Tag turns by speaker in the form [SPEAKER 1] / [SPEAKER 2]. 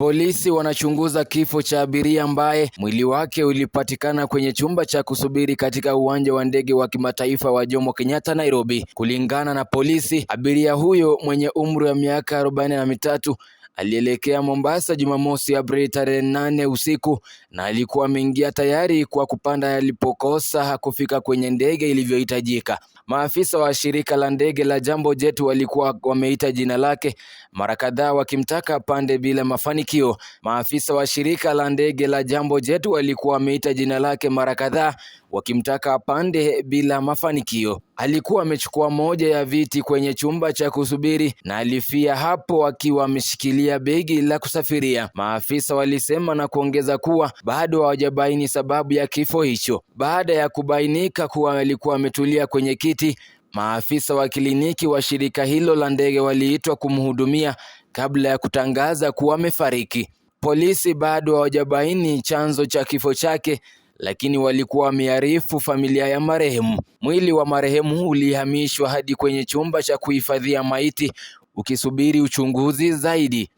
[SPEAKER 1] Polisi wanachunguza kifo cha abiria ambaye mwili wake ulipatikana kwenye chumba cha kusubiri katika uwanja wa ndege wa kimataifa wa Jomo Kenyatta, Nairobi. Kulingana na polisi, abiria huyo mwenye umri wa miaka 43 alielekea Mombasa Jumamosi Aprili tarehe 8 usiku na alikuwa ameingia tayari kwa kupanda alipokosa kufika kwenye ndege ilivyohitajika. Maafisa wa shirika la ndege la Jambo Jet walikuwa wameita jina lake mara kadhaa wakimtaka pande bila mafanikio. Maafisa wa shirika la ndege la Jambo Jet walikuwa wameita jina lake mara kadhaa wakimtaka pande bila mafanikio. Alikuwa amechukua moja ya viti kwenye chumba cha kusubiri na alifia hapo akiwa ameshikilia begi la kusafiria, maafisa walisema, na kuongeza kuwa bado hawajabaini sababu ya kifo hicho. Baada ya kubainika kuwa alikuwa ametulia kwenye kiti, maafisa wa kliniki wa shirika hilo la ndege waliitwa kumhudumia kabla ya kutangaza kuwa amefariki. Polisi bado hawajabaini chanzo cha kifo chake, lakini walikuwa wamearifu familia ya marehemu. Mwili wa marehemu ulihamishwa hadi kwenye chumba cha kuhifadhia maiti ukisubiri uchunguzi zaidi.